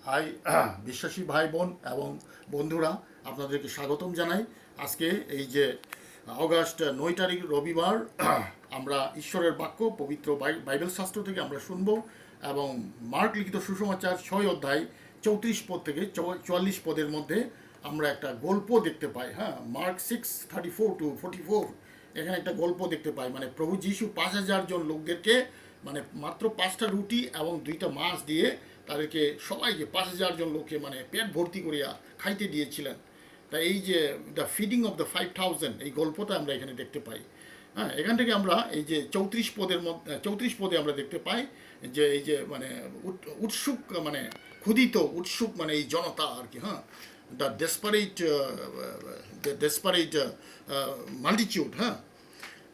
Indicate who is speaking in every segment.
Speaker 1: High বিশ্বাসী ভাই বোন এবং বন্ধুরা, আপনাদেরকে স্বাগতম জানাই। আজকে এই যে অগাস্ট 9 তারিখ রবিবার, আমরা ঈশ্বরের বাক্য পবিত্র বাইবেল শাস্ত্র থেকে আমরা শুনব এবং মার্ক লিখিত সুসমাচার 6 অধ্যায় 34 পদ থেকে 44 পদের মধ্যে আমরা একটা গল্প দেখতে পাই। হ্যাঁ, মার্ক 6:34-44 এখানে একটা গল্প দেখতে পাই। মানে প্রভু যীশু 5,000 জন লোকদেরকে মানে মাত্র 5টা রুটি এবং 2টা মাছ দিয়ে তাদেরকে সবাইকে 5,000 জন লোককে মানে পেট ভর্তি করিয়া খাইতে দিয়েছিলেন। তা এই যে দ্য ফিডিং অফ দ্য 5,000 এই গল্পটা আমরা এখানে দেখতে পাই। হ্যাঁ, এখান থেকে আমরা এই যে 34 পদে আমরা দেখতে পাই যে এই যে মানে উৎসুক মানে ক্ষুধিত উৎসুক মানে এই জনতা আর কি। হ্যাঁ, দ্য ডেসপারেট মাল্টিটিউড, হ্যাঁ,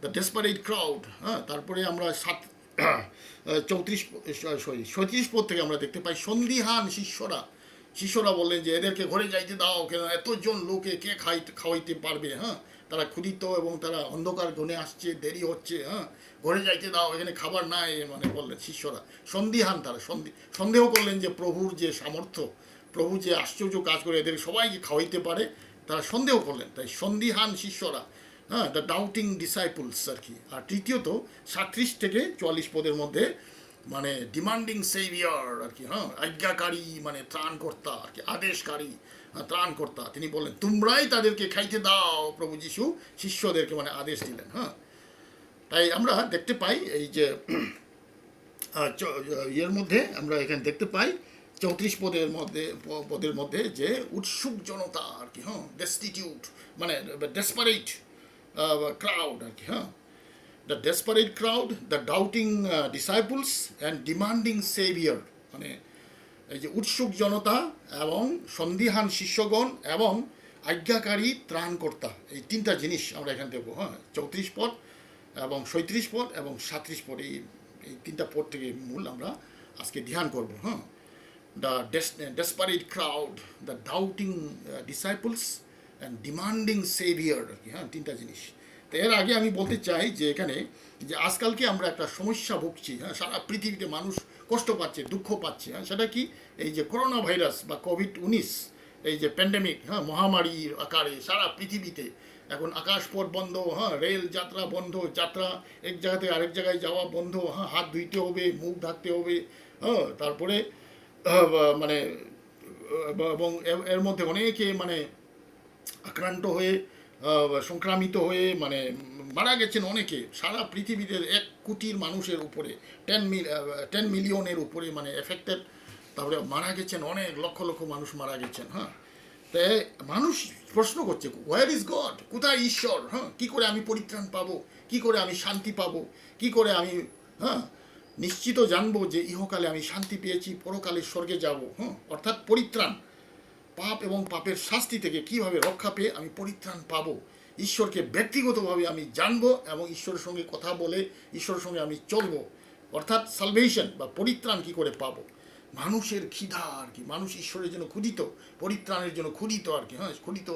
Speaker 1: দ্য ডেসপারেট ক্রাউড। হ্যাঁ, তারপরে আমরা 37পদ থেকে আমরা দেখতে পাই সন্দিহান শিষ্যরা বললেন যে এদেরকে ঘরে যাইতে দাও, কেন এতজন লোকে কে খাওয়াইতে পারবে। হ্যাঁ, তারা ক্ষুধিত এবং তারা অন্ধকার ঘনে আসছে, দেরি হচ্ছে। হ্যাঁ, ঘরে যাইতে দাও, এখানে খাবার নাই মানে বললেন শিষ্যরা। সন্দিহান, তারা সন্দেহ করলেন যে প্রভুর যে সামর্থ্য, প্রভু যে আশ্চর্য কাজ করে এদের সবাইকে খাওয়াইতে পারে, তারা সন্দেহ করলেন। তাই সন্দিহান শিষ্যরা, হ্যাঁ, দ্য ডাউটিং ডিসাইপলস আর কি। আর তৃতীয়ত 37 থেকে 44 পদের মধ্যে মানে ডিমান্ডিং সেভিয়ার আর কি। হ্যাঁ, আজ্ঞাকারী মানে ত্রাণকর্তা আর কি, আদেশকারী, ত্রাণকর্তা। তিনি বললেন তোমরাই তাদেরকে খাইতে দাও। প্রভু যীশু শিষ্যদেরকে মানে আদেশ দিলেন। হ্যাঁ, তাই আমরা দেখতে পাই এই যে ইয়ের মধ্যে আমরা এখানে দেখতে পাই 34 পদের মধ্যে যে উৎসুক জনতা আর কি। হ্যাঁ, ডেস্টিটিউট মানে ডেসপারেট ক্রাউড আর কি। হ্যাঁ, the desperate crowd, the doubting disciples and demanding saviour. মানে এই যে উৎসুক জনতা এবং সন্দিহান শিষ্যগণ এবং আজ্ঞাকারী ত্রাণকর্তা, এই তিনটা জিনিস আমরা এখানে দেখবো। হ্যাঁ, 34 পদ এবং 37 পদ এবং 37 পদ, এই এই তিনটা পদ থেকে মূল আমরা আজকে ধ্যান করব। হ্যাঁ, the desperate crowd, the doubting disciples and demanding saviour আর কি। হ্যাঁ, তিনটা জিনিস। তো এর আগে আমি বলতে চাই যে এখানে যে আজকালকে আমরা একটা সমস্যা ভুগছি। হ্যাঁ, সারা পৃথিবীতে মানুষ কষ্ট পাচ্ছে, দুঃখ পাচ্ছে। হ্যাঁ, সেটা কি? এই যে করোনা ভাইরাস বা কোভিড-19, এই যে প্যান্ডেমিক, হ্যাঁ, মহামারীর আকারে সারা পৃথিবীতে এখন আকাশপথ বন্ধ, হ্যাঁ, রেল যাত্রা বন্ধ, যাত্রা এক জায়গা থেকে আরেক জায়গায় যাওয়া বন্ধ। হ্যাঁ, হাত ধুইতে হবে, মুখ ঢাকতে হবে। হ্যাঁ, তারপরে মানে এবং এর মধ্যে অনেকে মানে আক্রান্ত হয়ে সংক্রামিত হয়ে মানে মারা গেছেন অনেকে। সারা পৃথিবীতে 1 কোটির মানুষের উপরে 10 মিলিয়নের উপরে মানে এফেক্টেড। তারপরে মারা গেছেন অনেক লক্ষ লক্ষ মানুষ মারা গেছেন। হ্যাঁ, তাই মানুষ প্রশ্ন করছে হোয়ার ইজ গড, কোথায় ঈশ্বর? হ্যাঁ, কী করে আমি পরিত্রাণ পাবো, কী করে আমি শান্তি পাবো, কী করে আমি হ্যাঁ নিশ্চিত জানবো যে ইহকালে আমি শান্তি পেয়েছি, পরকালে স্বর্গে যাব। হ্যাঁ, অর্থাৎ পরিত্রাণ, পাপ এবং পাপের শাস্তি থেকে কিভাবে রক্ষা পেয়ে আমি পরিত্রাণ পাবো, ঈশ্বরকে ব্যক্তিগতভাবে আমি জানবো এবং ঈশ্বরের সঙ্গে কথা বলে ঈশ্বরের সঙ্গে আমি চলবো, অর্থাৎ সালভেশন বা পরিত্রাণ কি করে পাবো। মানুষের ক্ষিধা আর কি, মানুষ ঈশ্বরের জন্য ক্ষুধিত, পরিত্রাণের জন্য ক্ষুধিত আর কি। হ্যাঁ, ক্ষুধিত।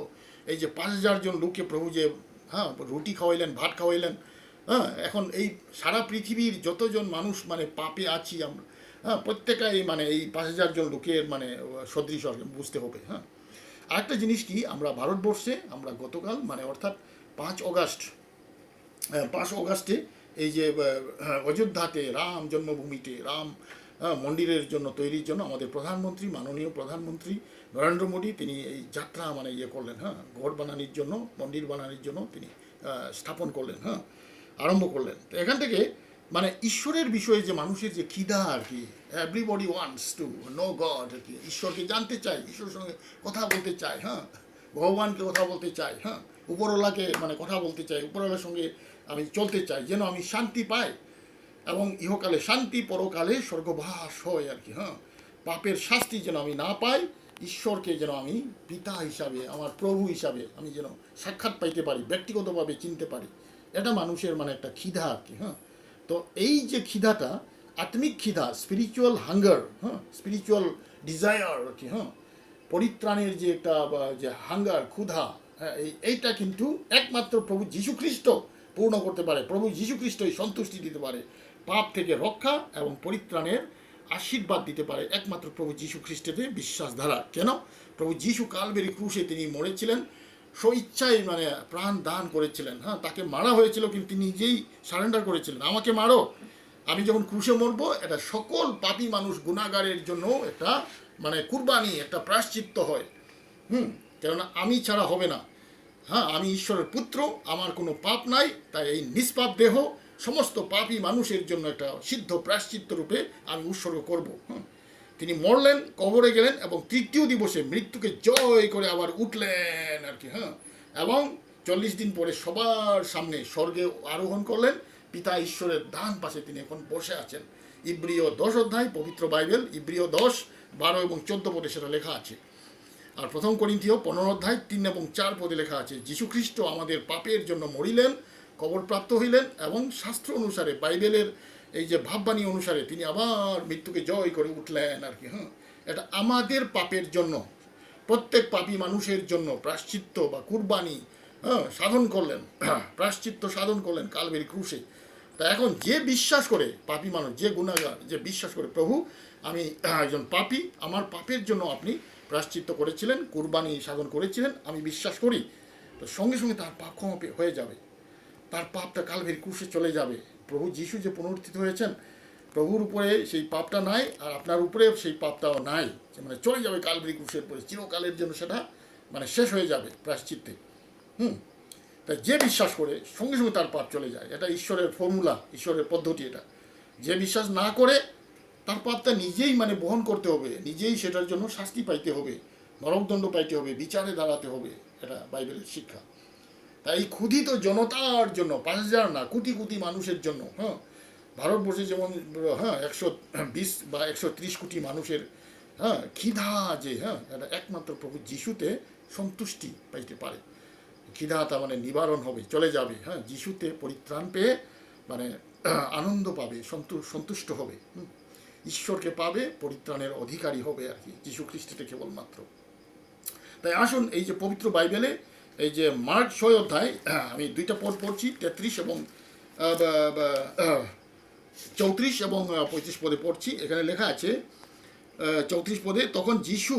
Speaker 1: এই যে 5,000 জন লোককে প্রভু যে হ্যাঁ রুটি খাওয়াইলেন, ভাত খাওয়াইলেন। হ্যাঁ, এখন এই সারা পৃথিবীর যতজন মানুষ মানে পাপে আছি আমরা, হ্যাঁ, প্রত্যেকেই মানে এই 5,000 জন লোকের মানে সদৃশ বুঝতে হবে। হ্যাঁ, আরেকটা জিনিস কি, আমরা ভারতবর্ষে আমরা গতকাল মানে অর্থাৎ 5 অগাস্ট, 5 অগাস্টে এই যে অযোধ্যাতে রাম জন্মভূমিতে রাম মন্দিরের জন্য তৈরির জন্য আমাদের প্রধানমন্ত্রী, মাননীয় প্রধানমন্ত্রী নরেন্দ্র মোদী, তিনি এই যাত্রা মানে ইয়ে করলেন। হ্যাঁ, ঘর বানানোর জন্য, মন্দির বানানোর জন্য তিনি স্থাপন করলেন। হ্যাঁ, আরম্ভ করলেন। তো এখান থেকে মানে ঈশ্বরের বিষয়ে যে মানুষের যে খিদা আর কি, everybody wants to know God আর কি, ঈশ্বরকে জানতে চায়, ঈশ্বরের সঙ্গে কথা বলতে চায়। হ্যাঁ, ভগবানকে কথা বলতে চায়। হ্যাঁ, উপরওয়ালাকে মানে কথা বলতে চাই, উপরওয়ালার সঙ্গে আমি চলতে চাই যেন আমি শান্তি পাই এবং ইহকালে শান্তি, পরকালে স্বর্গবাস হয় আর কি। হ্যাঁ, পাপের শাস্তি যেন আমি না পাই, ঈশ্বরকে যেন আমি পিতা হিসাবে, আমার প্রভু হিসাবে আমি যেন সাক্ষাৎ পাইতে পারি, ব্যক্তিগতভাবে চিনতে পারি। এটা মানুষের মানে একটা খিদা আর কি। হ্যাঁ, তো এই যে খিদাটা, আত্মিক খিদা, স্পিরিচুয়াল হাঙ্গার, হ্যাঁ, স্পিরিচুয়াল ডিজায়ার আর কি। হ্যাঁ, পরিত্রাণের যে একটা যে হাঙ্গার, ক্ষুধা, হ্যাঁ, এইটা কিন্তু একমাত্র প্রভু যীশুখ্রিস্ট পূর্ণ করতে পারে। প্রভু যীশুখ্রিস্টই সন্তুষ্টি দিতে পারে পাপ থেকে রক্ষা এবং পরিত্রাণের আশীর্বাদ দিতে পারে একমাত্র প্রভু যীশু খ্রিস্টেতে বিশ্বাস দ্বারা। কেন? প্রভু যীশু কালবেরি ক্রুশে তিনি মরেছিলেন, স্বইচ্ছায় মানে প্রাণ দান করেছিলেন। হ্যাঁ, তাকে মারা হয়েছিল কিন্তু তিনি নিজেই সারেন্ডার করেছিলেন, আমাকে মারো, আমি যখন ক্রুশে মরবো এটা সকল পাপী মানুষ গুনাহগারের জন্য একটা মানে কুরবানি, একটা প্রায়শ্চিত্ত হয়। কেননা আমি ছাড়া হবে না। হ্যাঁ, আমি ঈশ্বরের পুত্র, আমার কোনো পাপ নাই, তাই এই নিষ্পাপ দেহ সমস্ত পাপী মানুষের জন্য একটা সিদ্ধ প্রায়শ্চিত্ত রূপে আমি উৎসর্গ করব। তিনি মরলেন, কবরে গেলেন এবং তৃতীয় দিবসে মৃত্যুকে জয় করে আবার উঠলেন আর কি। হ্যাঁ, এবং 40 দিন পরে সবার সামনে স্বর্গে আরোহণ করলেন, পিতা ঈশ্বরের ডান পাশে তিনি এখন বসে আছেন। ইব্রিয় 10 অধ্যায়, পবিত্র বাইবেল ইব্রিয় 10, 12 এবং 14 পদে সেটা লেখা আছে। আর প্রথম করিন্থীয় 15 অধ্যায় 3 এবং 4 পদে লেখা আছে, যীশুখ্রিস্ট আমাদের পাপের জন্য মরিলেন, কবরপ্রাপ্ত হইলেন এবং শাস্ত্র অনুসারে বাইবেলের এই যে ভাববাণী অনুসারে তিনি আবার মৃত্যুকে জয় করে উঠলেন আর কি। হ্যাঁ, এটা আমাদের পাপের জন্য, প্রত্যেক পাপী মানুষের জন্য প্রায়শ্চিত্ত বা কুরবানি সাধন করলেন, প্রায়শ্চিত্ত সাধন করলেন কালবেরি ক্রুশে। তা এখন যে বিশ্বাস করে, পাপী মানুষ যে গুনাহগার, যে বিশ্বাস করে প্রভু আমি একজন পাপী, আমার পাপের জন্য আপনি প্রায়শ্চিত্ত করেছিলেন, কুরবানি সাধন করেছিলেন, আমি বিশ্বাস করি, তো সঙ্গে সঙ্গে তার পাপ ক্ষমা হয়ে যাবে, তার পাপটা কালবেরি ক্রুশে চলে যাবে। প্রভু যীশু যে পুনরুত্থিত হয়েছেন, প্রভুর উপরে সেই পাপটা নাই, আর আপনার উপরে সেই পাপটাও নাই, মানে চলে যাবে কালবেরি ক্রুশের পরে, চিরকালের জন্য সেটা মানে শেষ হয়ে যাবে প্রায়শ্চিত্তে। তাই যে বিশ্বাস করে সঙ্গে সঙ্গে তার পাপ চলে যায়। এটা ঈশ্বরের ফর্মুলা, ঈশ্বরের পদ্ধতি এটা। যে বিশ্বাস না করে তার পাপটা নিজেই মানে বহন করতে হবে, নিজেই সেটার জন্য শাস্তি পাইতে হবে, নরকদণ্ড পাইতে হবে, বিচারে দাঁড়াতে হবে। এটা বাইবেলের শিক্ষা। তাই ক্ষুধিত জনতার জন্য, 5,000 না, কোটি কোটি মানুষের জন্য, হ্যাঁ, ভারতবর্ষে যেমন 120 বা 130 কোটি মানুষের খিদা যে, এটা একমাত্র প্রভু যিশুতে সন্তুষ্টি পাইতে পারে। খিদা তার মানে নিবারণ হবে, চলে যাবে। হ্যাঁ, যিশুতে পরিত্রাণ পেয়ে মানে আনন্দ পাবে, সন্তুষ্ট হবে, ঈশ্বরকে পাবে, পরিত্রাণের অধিকারী হবে আর কি, যীশু খ্রিস্টতে কেবলমাত্র। তাই আসুন এই যে পবিত্র বাইবেলে এই যে মার্ক 6 অধ্যায়, আমি 2টা পদ পড়ছি, 33 এবং 34 এবং 35 পদে পড়ছি। এখানে লেখা আছে 34 পদে, তখন যীশু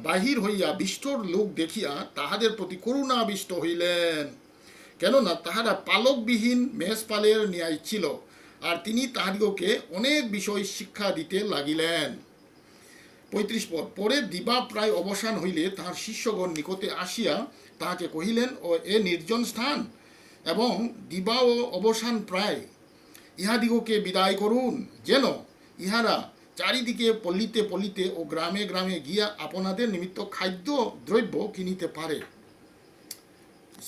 Speaker 1: বাহির হইয়া বিষ্টর লোক দেখিয়া তাহাদের প্রতি করুণাবিষ্ট হইলেন, কেননা তাহারা পালকবিহীন মেষপালের ন্যায় ছিল, আর তিনি তাহাদিগকে অনেক বিষয় শিক্ষা দিতে লাগিলেন। 35 পদ, পরে দিবা প্রায় অবসান হইলে তাহার শিষ্যগণ নিকটে আসিয়া তাহাকে কহিলেন, ও এ নির্জন স্থান এবং দিবা ও অবসান প্রায়, ইহাদিগকে বিদায় করুন, যেন ইহারা চারিদিকে পল্লীতে পল্লীতে ও গ্রামে গ্রামে গিয়া আপনাদের নিমিত্ত খাদ্য দ্রব্য কিনিতে পারে।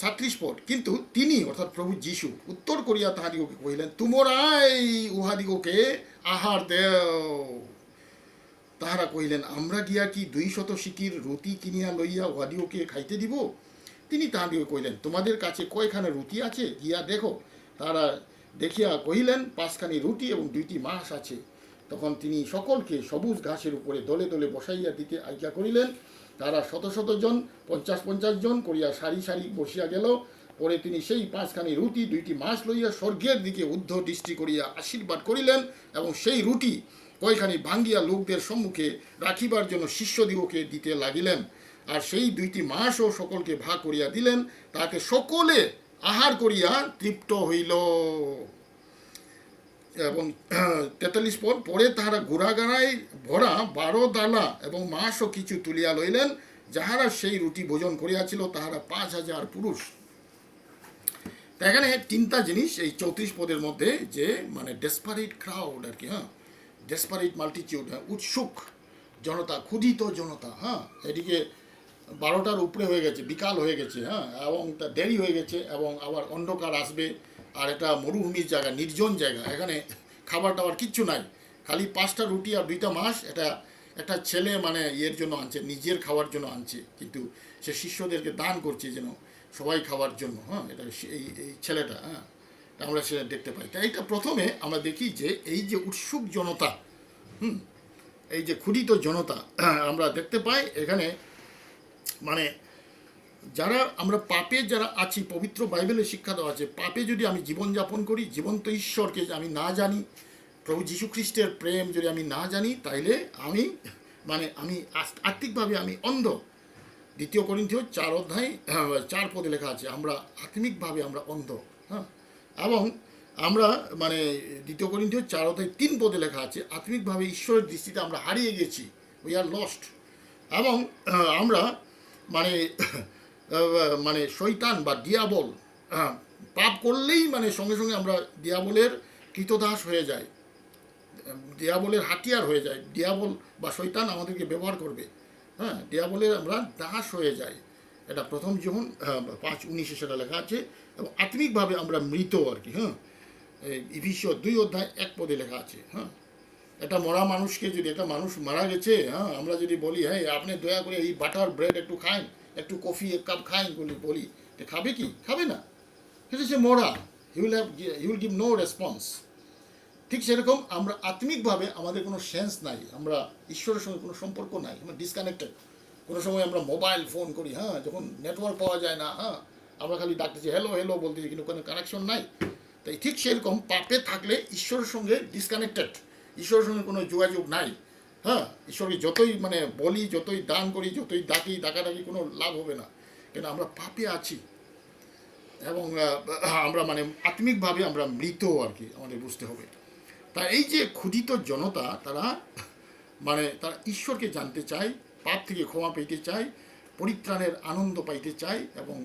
Speaker 1: 37 পদ, কিন্তু তিনি অর্থাৎ প্রভু যীশু উত্তর করিয়া তাহাদিগকে কহিলেন, তোমরাই উহাদিগকে আহার দেও। তাহারা কহিলেন, আমরা গিয়া কি 200 সিকির রুটি কিনিয়া লইয়া উহাদিগকে খাইতে দিব? তিনি তাহাদিগকে কহিলেন, তোমাদের কাছে কয়খানা রুটি আছে, গিয়া দেখো। তারা দেখিয়া কহিলেন, 5খানি রুটি এবং 2টি মাছ আছে। তখন তিনি সকলকে সবুজ ঘাসের উপরে দলে দলে বসাইয়া দিতে আজ্ঞা করিলেন। তারা 100 জন, 50 জন করিয়া সারি সারি বসিয়া গেল। পরে তিনি সেই 5খানি রুটি 2টি মাছ লইয়া স্বর্গের দিকে ঊর্ধ্ব দৃষ্টি করিয়া আশীর্বাদ করিলেন, এবং সেই রুটি কয়খানি ভাঙ্গিয়া লোকদের সম্মুখে রাখিবার জন্য শিষ্যদিগকে দিতে লাগিলেন। আর সেই 2টি মাছও সকলকে ভাগ করিয়া দিলেন, তাহাকে সকলে আহার করিয়া তৃপ্ত হইল। এবং 43 পদ, পরে তাহারা ঘোড়াগাড়ায় ভরা 12 ডালা এবং মাছও কিছু তুলিয়া লইলেন। যাহারা সেই রুটি ভোজন করিয়াছিল তাহারা 5,000 পুরুষ। তা এখানে 3টা জিনিস এই 34 পদের মধ্যে, যে মানে ডেসপারেট ক্রাউড আর কি, ডেসপারেট মাল্টিটিউড, উৎসুক জনতা, ক্ষুধিত জনতা। এদিকে 12টার উপরে হয়ে গেছে, বিকাল হয়ে গেছে, এবং তা দেরি হয়ে গেছে, এবং আবার অন্ধকার আসবে, আর এটা মরুভূমির জায়গা, নির্জন জায়গা, এখানে খাবার টাবার কিচ্ছু নাই, খালি 5টা রুটি আর 2টা মাছ। এটা একটা ছেলে মানে ইয়ের জন্য আনছে, নিজের খাওয়ার জন্য আনছে, কিন্তু সে শিষ্যদেরকে দান করছে যেন সবাই খাওয়ার জন্য। এটা এই ছেলেটা, আমরা সেটা দেখতে পাই। তাই এটা প্রথমে আমরা দেখি যে এই যে উৎসুক জনতা, এই যে ক্ষুধিত জনতা আমরা দেখতে পাই এখানে। মানে যারা আমরা পাপে যারা আছি, পবিত্র বাইবেলে শিক্ষা দেওয়া আছে, পাপে যদি আমি জীবনযাপন করি, জীবন্ত ঈশ্বরকে আমি না জানি, প্রভু যীশু খ্রিস্টের প্রেম যদি আমি না জানি, তাইলে আমি আমি আত্মিকভাবে আমি অন্ধ। 2 করিন্থীয় 4 অধ্যায় 4 পদে লেখা আছে আমরা আত্মিকভাবে আমরা অন্ধ। হ্যাঁ, এবং আমরা 2 করিন্থীয় 4 অধ্যায় 3 পদে লেখা আছে আত্মিকভাবে ঈশ্বরের দৃষ্টিতে আমরা হারিয়ে গেছি, উই আর লস্ট। এবং আমরা মানে শয়তান বা ডিয়াবল, পাপ করলেই সঙ্গে সঙ্গে আমরা ডিয়াবলের কৃতদাস হয়ে যাই, ডিয়াবলের হাতিয়ার হয়ে যায়। ডিয়াবল বা শয়তান আমাদেরকে ব্যবহার করবে। হ্যাঁ, ডিয়াবলের আমরা দাস হয়ে যাই। এটা প্রথম যোহন 5:19 সেটা লেখা আছে। এবং আত্মিকভাবে আমরা মৃত আর কি। হ্যাঁ, ইফিসীয় 2 অধ্যায় 1 পদে লেখা আছে। হ্যাঁ, একটা মরা মানুষকে যদি একটা মানুষ মারা গেছে, হ্যাঁ, আমরা যদি বলি হ্যাঁ আপনি দয়া করে এই বাটার ব্রেড একটু খান, একটু কফি 1 কাপ খান বলি, খাবে কি? খাবে না। সেটা সে মরা, he will give no response. ঠিক সেরকম আমরা আত্মিকভাবে আমাদের কোনো সেন্স নাই, আমরা ঈশ্বরের সঙ্গে কোনো সম্পর্ক নাই, আমরা ডিসকানেক্টেড। কোনো সময় আমরা মোবাইল ফোন করি, হ্যাঁ, যখন নেটওয়ার্ক পাওয়া যায় না, হ্যাঁ, আমরা খালি ডাকতেছি হ্যালো হ্যালো বলতেছি, কিন্তু কোনো কানেকশন নাই। তাই ঠিক সেরকম পাপে থাকলে ঈশ্বরের সঙ্গে ডিসকানেক্টেড, ঈশ্বরের সঙ্গে কোনো যোগাযোগ নাই। হ্যাঁ, ঈশ্বরকে যতই বলি, যতই দান করি, যতই ডাকাডাকি কোনো লাভ হবে না, কেন আমরা পাপে আছি। এবং আমরা আত্মিকভাবে আমরা মৃত আর কি, আমাদের বুঝতে হবে। তা এই যে ক্ষুধিত জনতা, তারা তারা ঈশ্বরকে জানতে চায়, পাপ থেকে ক্ষমা পেতে চায়, পরিত্রাণের আনন্দ পাইতে চায় এবং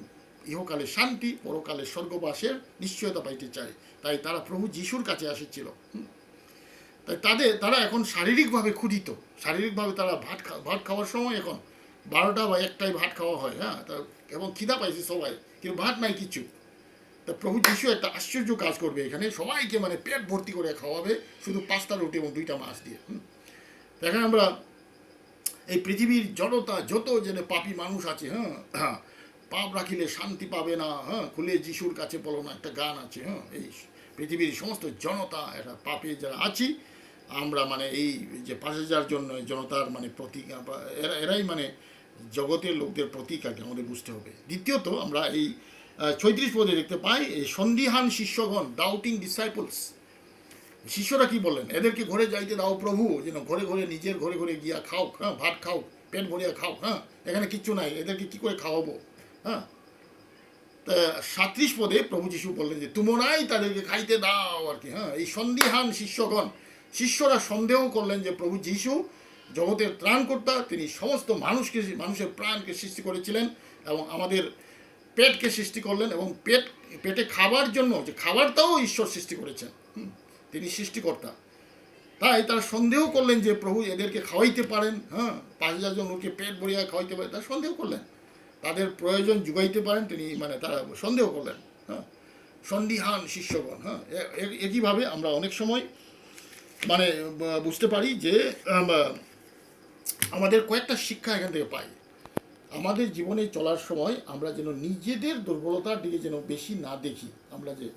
Speaker 1: ইহকালে শান্তি, পরকালে স্বর্গবাসের নিশ্চয়তা পাইতে চায়। তাই তারা প্রভু যিশুর কাছে আসেছিল। তাই তারা এখন শারীরিকভাবে ক্ষুধিত, শারীরিকভাবে তারা ভাত খাওয়ার সময় এখন 12টা বা 1টায় ভাত খাওয়া হয়। হ্যাঁ, এবং খিদা পাইছে সবাই, কিন্তু ভাত নাই কিছু। তা প্রভু যিশু একটা আশ্চর্য কাজ করবে এখানে, সবাইকে পেট ভর্তি করে খাওয়াবে শুধু 5টা রুটি এবং 2টা মাছ দিয়ে। এখানে আমরা এই পৃথিবীর জনতা যত পাপী মানুষ আছে, হ্যাঁ, পাপ রাখিলে শান্তি পাবে না, হ্যাঁ, খুলে যিশুর কাছে বলো না, একটা গান আছে। হ্যাঁ, এই পৃথিবীর সমস্ত জনতা এটা পাপে যারা আছি আমরা, এই যে 5,000 জন জনতার প্রতীক, এরাই জগতের লোকদের প্রতীক আর কি, আমাদের বুঝতে হবে। দ্বিতীয়ত আমরা এই 36 পদে দেখতে পাই এই সন্দিহান শিষ্যগণ, ডাউটিং ডিসাইপলস। শিষ্যরা কি বললেন? এদেরকে ঘরে যাইতে দাও প্রভু, যেন ঘরে ঘরে নিজের ঘরে ঘরে গিয়া খাও, হ্যাঁ, ভাত খাও, পেট ভরিয়া খাও। হ্যাঁ, এখানে কিচ্ছু নাই, এদেরকে কি করে খাওয়াবো? হ্যাঁ, তা 37 পদে প্রভু যিশু বললেন যে তোমরাই তাদেরকে খাইতে দাও আর কি। হ্যাঁ, এই সন্দিহান শিষ্যগণ, শিষ্যরা সন্দেহ করলেন যে প্রভু যিশু জগতের ত্রাণকর্তা, তিনি সমস্ত মানুষের প্রাণকে সৃষ্টি করেছিলেন এবং আমাদের পেটকে সৃষ্টি করলেন, এবং পেটে খাবার জন্য যে খাবারটাও ঈশ্বর সৃষ্টি করেছেন, তিনি সৃষ্টিকর্তা। তাই তারা সন্দেহ করলেন যে প্রভু এদেরকে খাওয়াইতে পারেন। হ্যাঁ, 5,000 জন লোককে পেট ভরিয়া খাওয়াইতে পারেন, তারা সন্দেহ করলেন। তাদের প্রয়োজন যুগাইতে পারেন তিনি, তারা সন্দেহ করলেন। হ্যাঁ, সন্দিহান শিষ্যগণ। হ্যাঁ, একইভাবে আমরা অনেক সময় বুঝতে পারি যে আমাদের কয়েকটা শিক্ষা এখান থেকে পাই। আমাদের জীবনে চলার সময় আমরা যেন নিজেদের দুর্বলতার দিকে যেন বেশি না দেখি। আমরা যে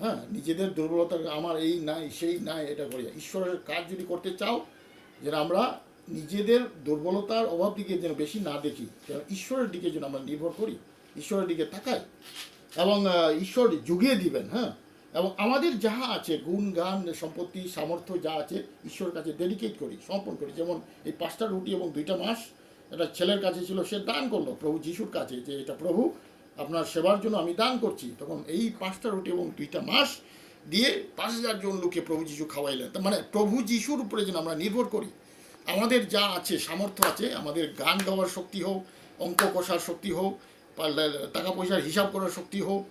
Speaker 1: হ্যাঁ নিজেদের দুর্বলতা, আমার এই নাই সেই নাই, এটা করি। ঈশ্বরের কাজ যদি করতে চাও, যেন আমরা নিজেদের দুর্বলতার অভাব দিকে যেন বেশি না দেখি, যেন ঈশ্বরের দিকে যেন আমরা নির্ভর করি, ঈশ্বরের দিকে তাকাই, এবং ঈশ্বর যুগিয়ে দিবেন। হ্যাঁ, এবং আমাদের যাহা আছে গুণ গান সম্পত্তি সামর্থ্য যা আছে ঈশ্বরের কাছে ডেডিকেট করি, সমর্পণ করি। যেমন এই 5টা রুটি এবং 2টা মাছ একটা ছেলের কাছে ছিল, সে দান করলো প্রভু যিশুর কাছে, যে এটা প্রভু আপনার সেবার জন্য আমি দান করছি। তখন এই 5টা রুটি এবং 2টা মাছ দিয়ে 5,000 জন লোককে প্রভু যিশু খাওয়াইলেন। প্রভু যিশুর উপরে যেন আমরা নির্ভর করি। আমাদের যা আছে সামর্থ্য আছে, আমাদের গান গাওয়ার শক্তি হোক, অঙ্ক কষার শক্তি হোক, টাকা পয়সার হিসাব করার শক্তি হোক,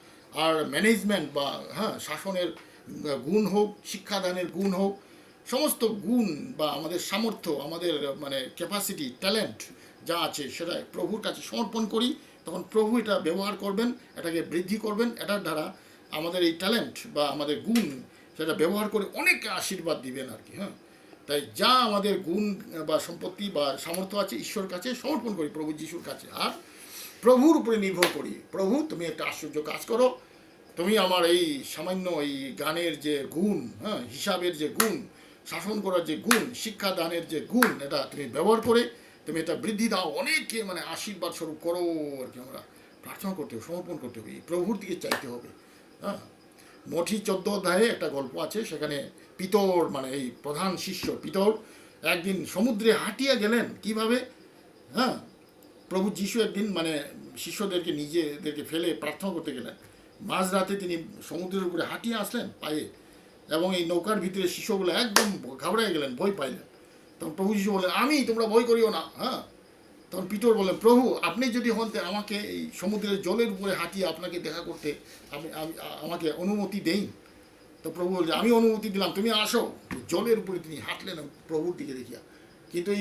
Speaker 1: আর ম্যানেজমেন্ট বা হ্যাঁ শাসনের গুণ হোক, শিক্ষাদানের গুণ হোক, সমস্ত গুণ বা আমাদের সামর্থ্য, আমাদের ক্যাপাসিটি, ট্যালেন্ট যা আছে সেটা প্রভুর কাছে সমর্পণ করি। তখন প্রভু এটা ব্যবহার করবেন, এটাকে বৃদ্ধি করবেন। এটার দ্বারা আমাদের এই ট্যালেন্ট বা আমাদের গুণ সেটা ব্যবহার করে অনেক আশীর্বাদ দিবেন আর কি। হ্যাঁ, তাই যা আমাদের গুণ বা সম্পত্তি বা সামর্থ্য আছে ঈশ্বরের কাছে সমর্পণ করি, প্রভু যিশুর কাছে, আর প্রভুর উপরে নির্ভর করি। প্রভু তুমি একটা আশ্চর্য কাজ করো, তুমি আমার এই সামান্য এই গানের যে গুণ, হ্যাঁ, হিসাবের যে গুণ, শাসন করার যে গুণ, শিক্ষাদানের যে গুণ, এটা তুমি ব্যবহার করে তুমি এটা বৃদ্ধি দাও, অনেককে আশীর্বাদ স্বরূপ করো আর কি। আমরা প্রার্থনা করতে হবে, সমর্পণ করতে হবে, প্রভুর দিকে চাইতে হবে। হ্যাঁ, মঠি 14 অধ্যায়ে একটা গল্প আছে, সেখানে পিতর মানে এই প্রধান শিষ্য পিতর একদিন সমুদ্রে হাঁটিয়া গেলেন কিভাবে, হ্যাঁ, প্রভু যিশু একদিন মানে শিষ্যদেরকে নিজেদেরকে ফেলে প্রার্থনা করতে গেলেন, মাঝরাতে তিনি সমুদ্রের উপরে হাঁটিয়ে আসলেন পায়ে, এবং এই নৌকার ভিতরে শিষ্যগুলো একদম ঘাবড়ায় গেলেন, ভয় পাইলেন। তখন প্রভু যিশু বললেন, আমি, তোমরা ভয় করিও না, হ্যাঁ। তখন পিতর বললেন, প্রভু আপনি যদি হন আমাকে এই সমুদ্রের জলের উপরে হাঁটিয়ে আপনাকে দেখা করতে আমাকে অনুমতি দেই। তো প্রভু বলছে, আমি অনুমতি দিলাম, তুমি আসো। জলের উপরে তিনি হাঁটলেন প্রভুর দিকে দেখিয়া। কিন্তু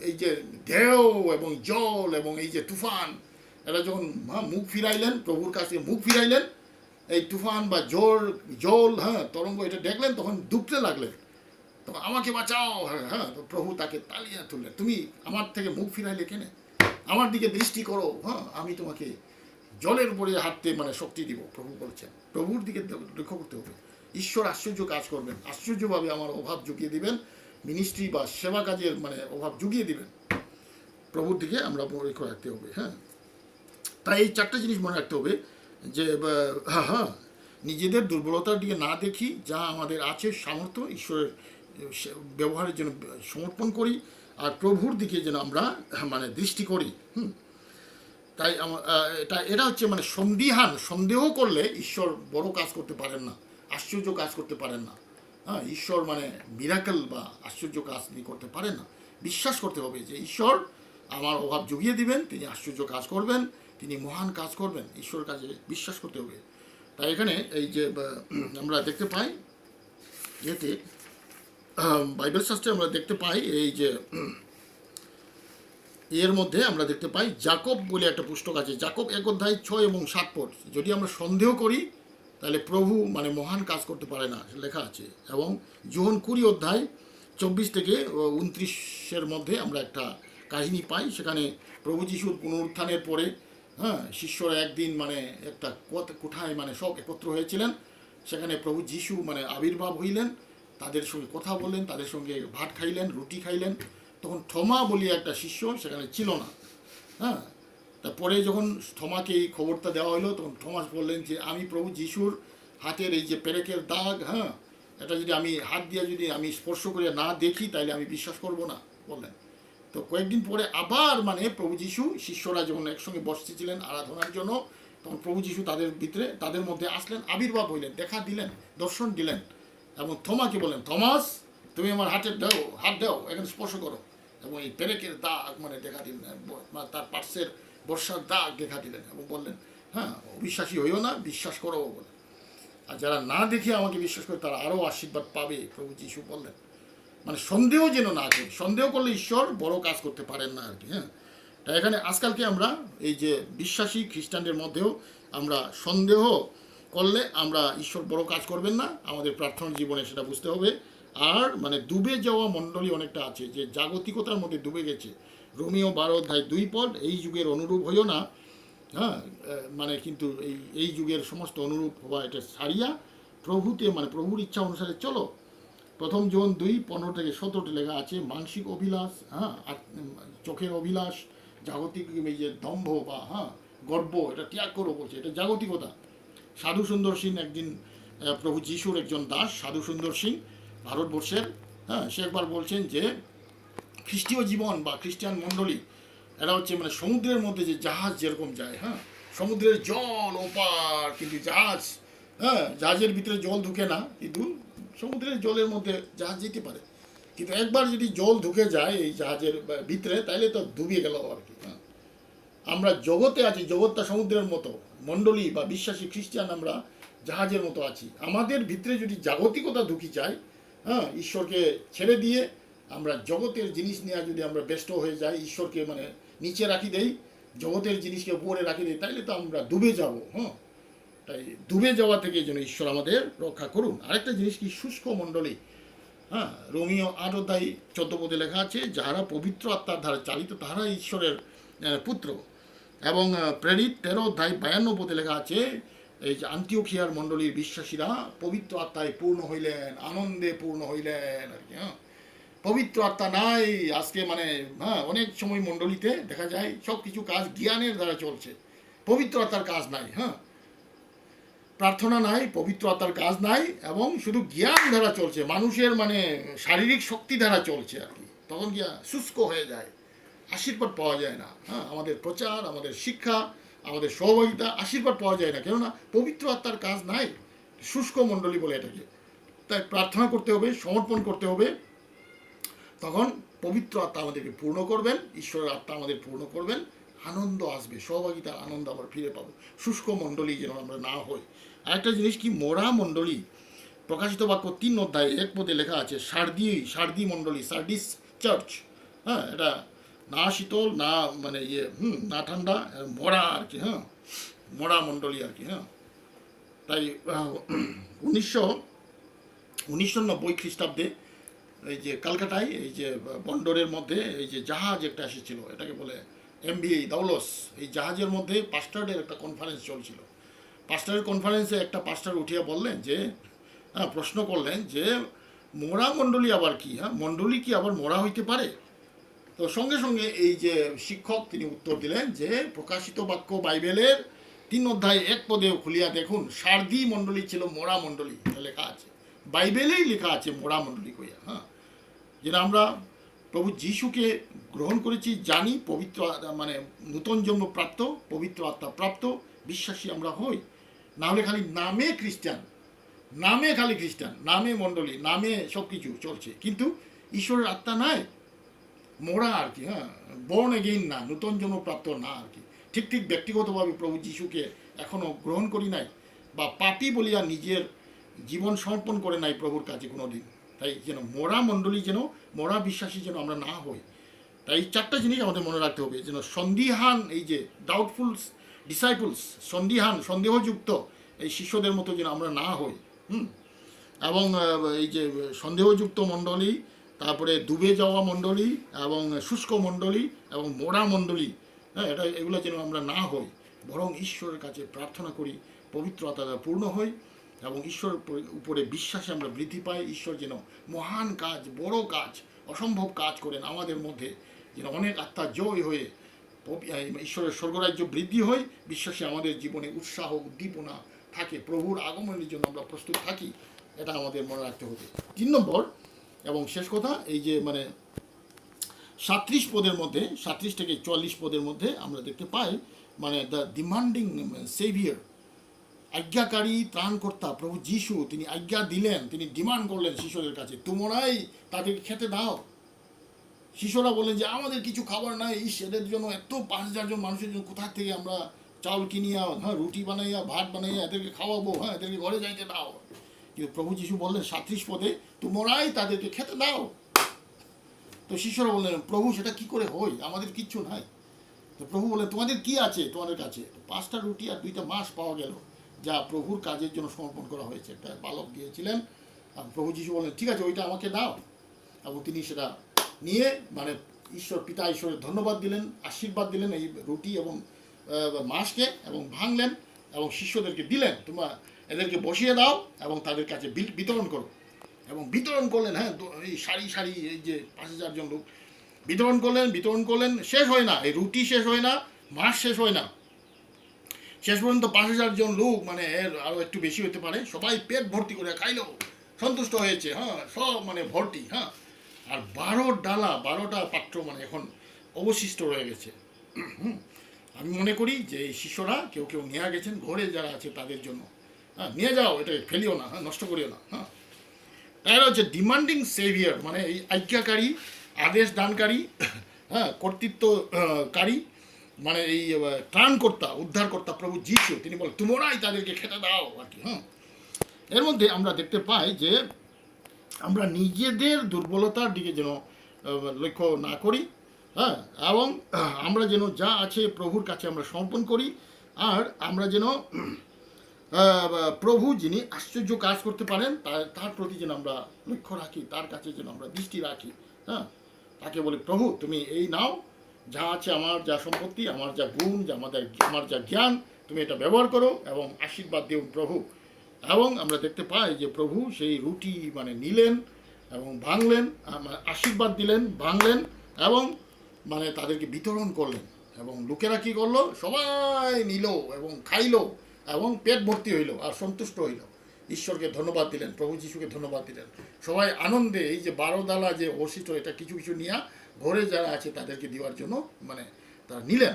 Speaker 1: এই যে ঢেউ এবং জল এবং এই যে তুফান, এরা যখন মুখ ফিরাইলেন, প্রভুর কাছে মুখ ফিরাইলেন, এই তুফান বা জল, হ্যাঁ, তরঙ্গ এটা দেখলেন, তখন ডুবতে লাগলেন। তখন আমাকে বাঁচাও, হ্যাঁ হ্যাঁ। তো প্রভু তাকে তালিয়া তুললেন, তুমি আমার থেকে মুখ ফিরাইলে কেনে, আমার দিকে দৃষ্টি করো, হ্যাঁ, আমি তোমাকে জলের উপরে হাঁটতে মানে শক্তি দিব। প্রভু বলছেন প্রভুর দিকে লক্ষ্য করতে হবে। ঈশ্বর আশ্চর্য কাজ করবেন, আশ্চর্যভাবে আমার অভাব জুগিয়ে দিবেন, মিনিস্ট্রি বা সেবা কাজের মানে অভাব জুগিয়ে দিবেন। প্রভুর দিকে আমরা লক্ষ্য রাখতে হবে, হ্যাঁ। তাই এই চারটা জিনিস মনে রাখতে হবে যে হ্যাঁ হ্যাঁ, নিজেদের দুর্বলতার দিকে না দেখি, যা আমাদের আছে সামর্থ্য ঈশ্বরের ব্যবহারের জন্য সমর্পণ করি, আর প্রভুর দিকে যেন আমরা মানে দৃষ্টি করি। তাই এটা হচ্ছে মানে সন্দেহ করলে ঈশ্বর বড় কাজ করতে পারেন না, আশ্চর্য কাজ করতে পারেন না। হ্যাঁ, ঈশ্বর মানে মিরাকেল বা আশ্চর্য কাজ তিনি করতে পারেন না। বিশ্বাস করতে হবে যে ঈশ্বর আমার অভাব জুগিয়ে দিবেন, তিনি আশ্চর্য কাজ করবেন, তিনি মহান কাজ করবেন। ঈশ্বরের কাছে বিশ্বাস করতে হবে। তাই এখানে এই যে আমরা দেখতে পাই এতে বাইবেল শাস্ত্রে আমরা দেখতে পাই এই যে এর মধ্যে আমরা দেখতে পাই জাকব বলে একটা পুস্তক আছে, জাকব 1 অধ্যায় 6 এবং 7 পদ। যদি আমরা সন্দেহ করি তাহলে প্রভু মানে মহান কাজ করতে পারে না, লেখা আছে। এবং যোহন 20 অধ্যায় 24 থেকে 29-এর মধ্যে আমরা একটা কাহিনী পাই। সেখানে প্রভু যিশুর পুনরুত্থানের পরে, হ্যাঁ, শিষ্যরা একদিন মানে একটা কোঠায় মানে সব একত্র হয়েছিলেন। সেখানে প্রভু যিশু মানে আবির্ভাব হইলেন, তাদের সঙ্গে কথা বললেন, তাদের সঙ্গে ভাত খাইলেন, রুটি খাইলেন। তখন থমা বলি একটা শিষ্য সেখানে ছিল না, হ্যাঁ। তারপরে যখন থমাকে এই খবরটা দেওয়া হলো, তখন থমাস বললেন যে আমি প্রভু যিশুর হাতের এই যে পেরেকের দাগ, হ্যাঁ, এটা যদি আমি হাত দিয়ে যদি আমি স্পর্শ করে না দেখি তাহলে আমি বিশ্বাস করব না বললেন। তো কয়েকদিন পরে আবার মানে প্রভু যিশু শিষ্যরা যখন একসঙ্গে বসতেছিলেন আরাধনার জন্য, তখন প্রভু যিশু তাদের ভিতরে তাদের মধ্যে আসলেন, আবির্ভাব হইলেন, দেখা দিলেন, দর্শন দিলেন, এবং থমাকে বললেন, থমাস তুমি আমার হাত দাও, এখানে স্পর্শ করো। এবং এই পেরেকের দাগ মানে দেখা দিলেন, তার পার্শ্বের বর্ষার দাগ দেখা দিলেন, এবং বললেন, হ্যাঁ, অবিশ্বাসী হইও না, বিশ্বাস করো বলে। আর যারা না দেখে আমাকে বিশ্বাস করে তারা আরও আশীর্বাদ পাবে, প্রভু যিশু বললেন। মানে সন্দেহ যেন না করি, সন্দেহ করলে ঈশ্বর বড় কাজ করতে পারেন না আর কি, হ্যাঁ। তাই এখানে আজকালকে আমরা এই যে বিশ্বাসী খ্রিস্টানদের মধ্যেও আমরা সন্দেহ করলে আমরা ঈশ্বর বড় কাজ করবেন না, আমাদের প্রার্থনার জীবনে সেটা বুঝতে হবে। আর মানে ডুবে যাওয়া মণ্ডলী অনেকটা আছে, যে জাগতিকতার মধ্যে ডুবে গেছে। রোমিও 12 অধ্যায় 2 পদ, এই যুগের অনুরূপ হইও না, হ্যাঁ, মানে কিন্তু এই যুগের সমস্ত অনুরূপ হওয়া এটা ছাড়িয়া প্রভুতে মানে প্রভুর ইচ্ছা অনুসারে চলো। প্রথম যোহন 2:15 থেকে 17 লেখা আছে, মানসিক অভিলাষ, হ্যাঁ, চোখের অভিলাষ, জাগতিক এই যে দম্ভ বা হ্যাঁ গর্ব, এটা ত্যাগ করো বলছে, এটা জাগতিকতা। সাধু সুন্দর সিং একদিন প্রভু যিশুর একজন দাস, সাধু সুন্দর সিং ভারতবর্ষের, হ্যাঁ, সে একবার বলছেন যে খ্রিস্টীয় জীবন বা খ্রিস্টান মণ্ডলী এরা হচ্ছে মানে সমুদ্রের মধ্যে যে জাহাজ যেরকম যায়, হ্যাঁ, সমুদ্রের জল ওপার, কিন্তু জাহাজের ভিতরে জল ঢুকে না, কিন্তু সমুদ্রের জলের মধ্যে জাহাজ যেতে পারে। কিন্তু একবার যদি জল ঢুকে যায় এই জাহাজের ভিতরে, তাইলে তো ডুবে গেল আর কি, হ্যাঁ। আমরা জগতে আছি, জগৎটা সমুদ্রের মতো, মণ্ডলী বা বিশ্বাসী খ্রিস্টান আমরা জাহাজের মতো আছি। আমাদের ভিতরে যদি জাগতিকতা ঢুকি যায়, হ্যাঁ, ঈশ্বরকে ছেড়ে দিয়ে আমরা জগতের জিনিস নিয়ে যদি আমরা ব্যস্ত হয়ে যাই, ঈশ্বরকে মানে নিচে রাখি দেই, জগতের জিনিসকে উপরে রাখি দেই, তাইলে তো আমরা ডুবে যাব, হ্যাঁ। তাই ডুবে যাওয়া থেকে যেন ঈশ্বর আমাদের রক্ষা করুন। আরেকটা জিনিস কি, শুষ্ক মণ্ডলী, হ্যাঁ, রোমিও 8 অধ্যায় 14 পদে লেখা আছে, যাহারা পবিত্র আত্মার দ্বারা চালিত তাহারা ঈশ্বরের পুত্র। এবং প্রেরিত 13 অধ্যায় 52 পদে লেখা আছে, এই যে আন্তিওখিয়ার মণ্ডলীর বিশ্বাসীরা পবিত্র আত্মায় পূর্ণ হইলেন, আনন্দে পূর্ণ হইলেন আর কি, হ্যাঁ। পবিত্র আত্মা নাই আজকে, মানে হ্যাঁ, অনেক সময় মণ্ডলীতে দেখা যায় সব কিছু কাজ জ্ঞানের দ্বারা চলছে, পবিত্র আত্মার কাজ নাই, হ্যাঁ। প্রার্থনা নাই, পবিত্র আত্মার কাজ নাই, এবং শুধু জ্ঞান ধারা চলছে, মানুষের মানে শারীরিক শক্তি ধারা চলছে আর কি, তখন গিয়া শুষ্ক হয়ে যায়, আশীর্বাদ পাওয়া যায় না। হ্যাঁ, আমাদের প্রচার, আমাদের শিক্ষা, আমাদের সহযোগিতা, আশীর্বাদ পাওয়া যায় না, কেননা পবিত্র আত্মার কাজ নাই, শুষ্ক মণ্ডলী বলে এটাকে। তাই প্রার্থনা করতে হবে, সমর্পণ করতে হবে, তখন পবিত্র আত্মা আমাদেরকে পূর্ণ করবেন, ঈশ্বরের আত্মা আমাদের পূর্ণ করবেন, আনন্দ আসবে, সহভাগিতার আনন্দ আবার ফিরে পাবো। শুষ্ক মণ্ডলী যেন আমরা না হই। আরেকটা জিনিস কি, মোরা মণ্ডলী, প্রকাশিত বাক্য 3 অধ্যায় 1 পদে লেখা আছে, সার্দি মণ্ডলী, সার্ডিস চার্চ। হ্যাঁ, এটা না শীতল, না মানে না ঠান্ডা, মরা আর কি। হ্যাঁ, মরা মণ্ডলী আর কি। হ্যাঁ, তাই 1990 খ্রিস্টাব্দে এই যে কলকাতায় এই যে বন্দরের মধ্যে এই যে জাহাজ একটা এসেছিল, এটাকে বলে MV দাউলস, এই জাহাজের মধ্যে পাস্টারদের একটা কনফারেন্স চলছিল। পাস্টারের কনফারেন্সে একটা পাস্টার উঠিয়া বললেন যে, প্রশ্ন করলেন যে মোরা মণ্ডলী আবার কি? হ্যাঁ, মণ্ডলী কি আবার মোরা হইতে পারে? তো সঙ্গে সঙ্গে এই যে শিক্ষক তিনি উত্তর দিলেন যে, প্রকাশিত বাক্য বাইবেলের 3 অধ্যায় 1 পদে খুলিয়া দেখুন, সার্দি মণ্ডলী ছিল মোরা মণ্ডলী, লেখা আছে, বাইবেলেই লেখা আছে মোরা মণ্ডলী কইয়া। হ্যাঁ, যেটা আমরা প্রভু যিশুকে গ্রহণ করেছি, জানি, পবিত্র মানে নূতন জন্ম প্রাপ্ত, পবিত্র আত্মা প্রাপ্ত বিশ্বাসী আমরা হই। না হলে খালি নামে খ্রিস্টান, নামে খালি খ্রিস্টান, নামে মণ্ডলী, নামে সব কিছু চলছে, কিন্তু ঈশ্বরের আত্মা নাই, মোরা আর কি। হ্যাঁ, বর্ন এগেইন না, নূতন জন্ম প্রাপ্ত না আর কি। ঠিক ঠিক ব্যক্তিগতভাবে প্রভু যিশুকে এখনও গ্রহণ করি নাই, বা পাপী বলিয়া নিজের জীবন সমর্পণ করে নাই প্রভুর কাছে কোনো দিন। তাই যেন মোরা মণ্ডলী, যেন মোরা বিশ্বাসী যেন আমরা না হই। তাই এই 4টা জিনিস আমাদের মনে রাখতে হবে, যেন সন্দিহান, এই যে ডাউটফুল ডিসাইপলস, সন্দিহান, সন্দেহযুক্ত এই শিষ্যদের মতো যেন আমরা না হই। এবং এই যে সন্দেহযুক্ত মণ্ডলী, তারপরে ডুবে যাওয়া মণ্ডলী, এবং শুষ্ক মণ্ডলী, এবং মোড়া মণ্ডলী, হ্যাঁ, এগুলো যেন আমরা না হই, বরং ঈশ্বরের কাছে প্রার্থনা করি, পবিত্র আত্মা পূর্ণ হই, এবং ঈশ্বরের উপরে বিশ্বাসে আমরা বৃদ্ধি পাই। ঈশ্বর যেন মহান কাজ, বড় কাজ, অসম্ভব কাজ করেন আমাদের মধ্যে, যেন অনেক আত্মা জয় হয়ে ঈশ্বরের স্বর্গরাজ্য বৃদ্ধি হয়, বিশ্বাসে আমাদের জীবনে উৎসাহ, উদ্দীপনা থাকে, প্রভুর আগমনের জন্য আমরা প্রস্তুত থাকি, এটা আমাদের মনে রাখতে হবে। 3 নম্বর এবং শেষ কথা, এই যে মানে 37 পদের মধ্যে, 37 থেকে 44 পদের মধ্যে আমরা দেখতে পাই, মানে দ্য ডিমান্ডিং সেভিয়ার, আজ্ঞাকারী ত্রাণকর্তা প্রভু যিশু, তিনি আজ্ঞা দিলেন, তিনি ডিমান্ড করলেন শিষ্যদের কাছে, তোমরাই তাদেরকে খেতে দাও। শিষ্যরা বললেন যে আমাদের কিছু খাবার নাই, এদের জন্য এত 5,000 জন মানুষের জন্য কোথা থেকে আমরা চাউল কিনিয়া, হ্যাঁ, রুটি বানাইয়া, ভাত বানাইয়া এদেরকে খাওয়াবো, হ্যাঁ, এদেরকে ঘরে যাইতে দাও। কিন্তু প্রভু যিশু বললেন 37 পদে, তোমরাই তাদেরকে খেতে দাও। তো শিষ্যরা বললেন, প্রভু সেটা কি করে হয়, আমাদের কিচ্ছু নাই। তো প্রভু বললেন, তোমাদের কি আছে তোমাদের কাছে? 5টা রুটি আর 2টা মাছ পাওয়া গেল, যা প্রভুর কাজের জন্য সমর্পণ করা হয়েছে। একটা বালক দিয়েছিলেন, আর প্রভু যিশু বললেন, ঠিক আছে, ওইটা আমাকে দাও। এবং তিনি সেটা নিয়ে মানে পিতা ঈশ্বরের ধন্যবাদ দিলেন, আশীর্বাদ দিলেন এই রুটি এবং মাছকে, এবং ভাঙলেন এবং শিষ্যদেরকে দিলেন, তোমরা এদেরকে বসিয়ে দাও এবং তাদের কাছে বিতরণ করো। এবং বিতরণ করলেন, হ্যাঁ, এই সারি সারি, এই যে 5,000 জন লোক বিতরণ করলেন, শেষ হয় না, এই রুটি শেষ হয় না, মাছ শেষ হয় না, শেষ পর্যন্ত 5,000 জন লোক, মানে এর আরও একটু বেশি হতে পারে, সবাই পেট ভর্তি করে খাইলো, সন্তুষ্ট হয়েছে। হ্যাঁ, সব মানে ভর্তি। হ্যাঁ, আর 12টা পাত্র মানে এখন অবশিষ্ট রয়ে গেছে। আমি মনে করি যে এই শিষ্যরা কেউ কেউ নিয়ে গেছেন ঘরে যারা আছে তাদের জন্য। হ্যাঁ, নিয়ে যাও, এটা ফেলিও না, হ্যাঁ, নষ্ট করিও না। হ্যাঁ, তারা হচ্ছে ডিমান্ডিং সেভিয়ার, মানে এই আজ্ঞাকারী, আদেশ দানকারী, হ্যাঁ, কর্তৃত্বকারী, মানে এই ত্রাণকর্তা, উদ্ধারকর্তা প্রভু যিশু, তিনি বলেন তোমরাই তাদেরকে খেতে দাও আর কি। হ্যাঁ, এর মধ্যে আমরা দেখতে পাই যে আমরা নিজেদের দুর্বলতার দিকে যেন লক্ষ্য না করি, হ্যাঁ, এবং আমরা যেন যা আছে প্রভুর কাছে আমরা সমর্পণ করি, আর আমরা যেন প্রভু যিনি আশ্চর্য কাজ করতে পারেন তার প্রতি যেন আমরা লক্ষ্য রাখি, তার কাছে যেন আমরা দৃষ্টি রাখি। হ্যাঁ, তাকে বলি, প্রভু তুমি এই নাও, যা আছে আমার যা সম্পত্তি, আমার যা গুণ, আমার যা জ্ঞান, তুমি এটা ব্যবহার করো এবং আশীর্বাদ দিও প্রভু। এবং আমরা দেখতে পাই যে প্রভু সেই রুটি মানে নিলেন এবং ভাঙলেন, আশীর্বাদ দিলেন, ভাঙলেন এবং মানে তাদেরকে বিতরণ করলেন। এবং লোকেরা কী করলো, সবাই নিল এবং খাইলো এবং পেট ভর্তি হইল আর সন্তুষ্ট হইল, ঈশ্বরকে ধন্যবাদ দিলেন, প্রভু যিশুকে ধন্যবাদ দিলেন। সবাই আনন্দে এই যে 12 ডালা যে অবশিষ্ট এটা কিছু কিছু নিয়ে ঘরে যারা আছে তাদেরকে দেওয়ার জন্য মানে তারা নিলেন।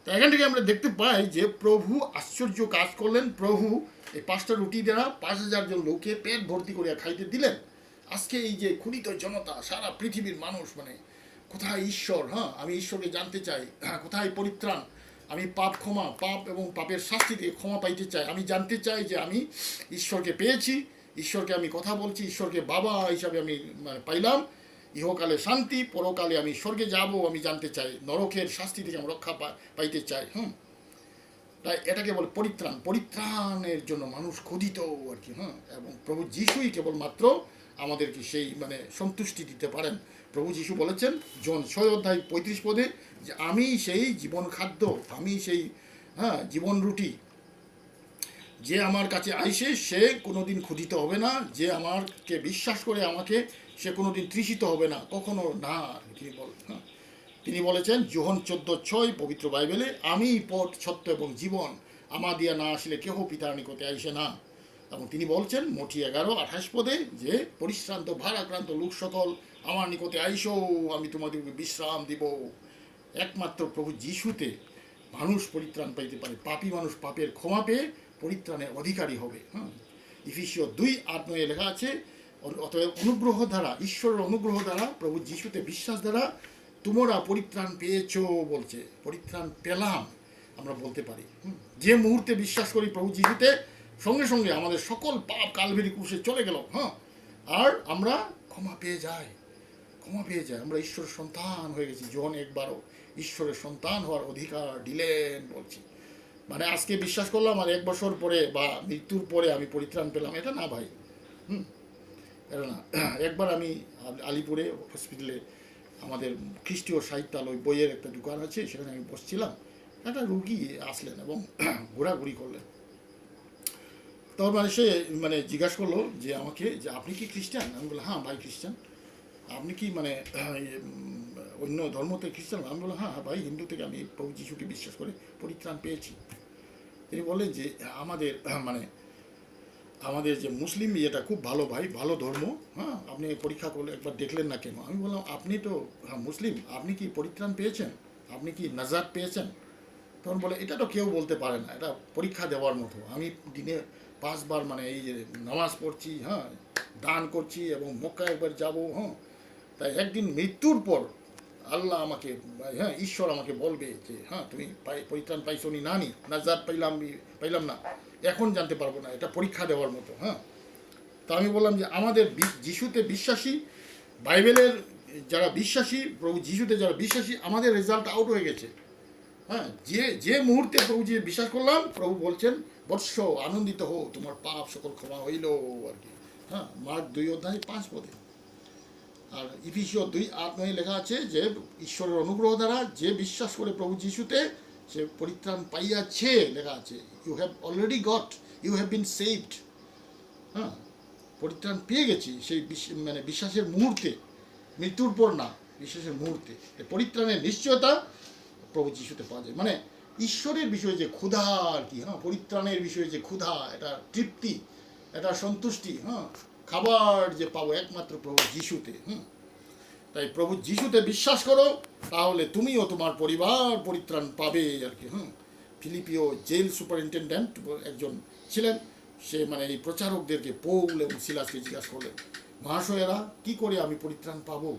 Speaker 1: তো এখান থেকে আমরা দেখতে পাই যে প্রভু আশ্চর্য কাজ করলেন। প্রভু এই 5টা রুটি দ্বারা 5000 জন লোককে পেট ভর্তি করে খাইতে দিলেন। আজকে এই যে ক্ষুধিত জনতা, সারা পৃথিবীর মানুষ মানে কোথায় ঈশ্বর, হ্যাঁ আমি ঈশ্বরকে জানতে চাই, কোথায় পরিত্রাণ, আমি পাপ ক্ষমা, পাপ এবং পাপের শাস্তি থেকে ক্ষমা পাইতে চাই, আমি জানতে চাই যে আমি ঈশ্বরকে পেয়েছি, ঈশ্বরকে আমি কথা বলছি, ঈশ্বরকে বাবা হিসাবে আমি মানে পাইলাম, ইহকালে শান্তি, পরকালে আমি স্বর্গে যাব, আমি জানতে চাই, নরকের শাস্তি থেকে আমি রক্ষা পাইতে চাই। তাই এটাকে বলে পরিত্রাণ। পরিত্রাণের জন্য মানুষ ক্ষুধিত আর কি, এবং প্রভু যিশুই কেবলমাত্র আমাদেরকে সেই মানে সন্তুষ্টি দিতে পারেন। প্রভু যিশু বলেছেন জন 6:35 যে আমি সেই জীবন খাদ্য, আমি সেই জীবন রুটি, যে আমার কাছে আইসে সে কোনোদিন ক্ষুধিত হবে না, যে আমাকে বিশ্বাস করে আমাকে সে কোনোদিন তৃষিত হবে না, কখনো না। তিনি বলেছেন যোহন 14:6 পবিত্র বাইবেলে, আমি পথ সত্য এবং জীবন, আমা দিয়া না আসলে কেহ পিতার নিকটে আইসে না। এবং তিনি বলছেন মঠি 11:28 যে পরিশ্রান্ত ভারাক্রান্ত লোক সকল আমার নিকটে আইসো, আমি তোমাদেরকে বিশ্রাম দিব। একমাত্র প্রভু যিশুতে মানুষ পরিত্রাণ পাইতে পারে। পাপী মানুষ পাপের ক্ষমা পেয়ে পরিত্রাণের অধিকারী হবে। ইফিসীয় 2:8 লেখা আছে, অতএব অনুগ্রহ দ্বারা, ঈশ্বরের অনুগ্রহ দ্বারা, প্রভু যিশুতে বিশ্বাস দ্বারা তোমরা পরিত্রাণ পেয়েছো বলছে। পরিত্রাণ পেলাম আমরা বলতে পারি যে মুহূর্তে বিশ্বাস করি প্রভু যিশুতে, সঙ্গে সঙ্গে আমাদের সকল পাপ কালভেরি ক্রুশে চলে গেল, আর আমরা ক্ষমা পেয়ে যাই, ক্ষমা পেয়ে যাই, আমরা ঈশ্বরের সন্তান হয়ে গেছি। যোহন 1:12 ঈশ্বরের সন্তান হওয়ার অধিকার দিলেন বলছি। মানে আজকে বিশ্বাস করলাম আর 1 বছর পরে বা মৃত্যুর পরে আমি পরিত্রাণ পেলাম, এটা না ভাই, এটা না। একবার আমি আলিপুরে হসপিটালে আমাদের খ্রিস্টীয় সাহিত্যালয় বইয়ের একটা দোকান আছে, সেখানে আমি বসছিলাম, একটা রুগী আসলেন এবং ঘোরাঘুরি করলেন। তখন মানে সে মানে জিজ্ঞাসা করলো যে আমাকে যে আপনি কি খ্রিস্টান? আমি বললাম হ্যাঁ ভাই খ্রিস্টান। আপনি কি মানে অন্য ধর্মতে খ্রিস্টান? আমি বললাম হ্যাঁ ভাই হিন্দু থেকে আমি প্রভু যিশুকে বিশ্বাস করে পরিত্রাণ পেয়েছি। তিনি বললেন যে আমাদের মানে আমাদের যে মুসলিম ইয়েটা খুব ভালো ভাই, ভালো ধর্ম, আপনি পরীক্ষা করলে একবার দেখলেন না কেন? আমি বললাম আপনি তো মুসলিম, আপনি কি পরিত্রাণ পেয়েছেন? আপনি কি নাজাত পেয়েছেন? তখন বলে এটা তো কেউ বলতে পারে না, এটা পরীক্ষা দেওয়ার মতো। আমি দিনে 5 বার মানে এই যে নামাজ পড়ছি, দান করছি এবং মক্কা একবার যাব, তাই একদিন মৃত্যুর পর আল্লাহ আমাকে ঈশ্বর আমাকে বলবে যে তুমি পরিত্রাণ পাইছো নি নানি, নাজাত পাইলাম না, এখন জানতে পারবো না, এটা পরীক্ষা দেওয়ার মতো। তা আমি বললাম যে আমাদের যিশুতে বিশ্বাসী, বাইবেলের যারা বিশ্বাসী, প্রভু যিশুতে যারা বিশ্বাসী, আমাদের রেজাল্ট আউট হয়ে গেছে। যে মুহূর্তে প্রভু যে বিশ্বাস করলাম, প্রভু বলছেন বৎস আনন্দিত হো, তোমার পাপ সকল ক্ষমা হইল আর কি। মার্ক 2:5। আর ইফিসীয় 2:8 লেখা আছে যে ঈশ্বরের অনুগ্রহ দ্বারা যে বিশ্বাস করে প্রভু যিশুতে সে পরিত্রাণ পাইয়াছে, লেখা আছে you have already got, you have been saved. পরিত্রাণ পেয়ে গেছি সেই মানে বিশ্বাসের মুহূর্তে, মৃত্যুর পর না, বিশ্বাসের মুহূর্তে। পরিত্রাণের নিশ্চয়তা প্রভু যিশুতে পাওয়া যায়। মানে ঈশ্বরের বিষয়ে যে ক্ষুধা আর কি, পরিত্রাণের বিষয়ে যে ক্ষুধা, এটা তৃপ্তি, এটা সন্তুষ্টি, খাবার যে পাবো একমাত্র প্রভু যিশুতে। তাই প্রভু যিশুতে বিশ্বাস করো, তাহলে তুমিও তোমার পরিবার পরিত্রাণ পাবে আর কি। ফিলিপিও জেল সুপারিনটেন্ডেন্ট একজন ছিলেন, সে মানে এই প্রচারকদেরকে পৌল এবং সিলাসকে জিজ্ঞাসা করলেন, মহাশয়েরা কি করে আমি পরিত্রাণ পাবো?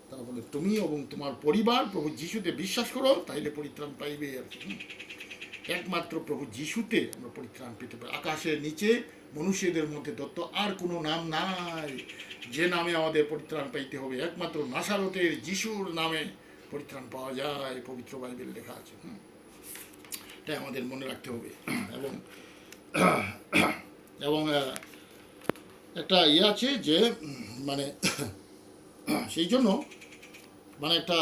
Speaker 1: তারা বলে তুমি এবং তোমার পরিবার প্রভু যিশুতে বিশ্বাস করো, তাইলে পরিত্রাণ পাইবে আর কি। একমাত্র প্রভু যিশুতে আমরা পরিত্রাণ পেতে পারি। আকাশের নিচে মনুষ্যদের মধ্যে দত্ত আর কোনো নাম নাই যে নামে আমাদের পরিত্রাণ পাইতে হবে, একমাত্র নাসারতের যিশুর নামে পরিত্রাণ পাওয়া যায়, পবিত্র বাইবেল লেখা আছে। এটাই আমাদের মনে রাখতে হবে। এবং এবং একটা ইয়ে আছে যে মানে সেই জন্য মানে একটা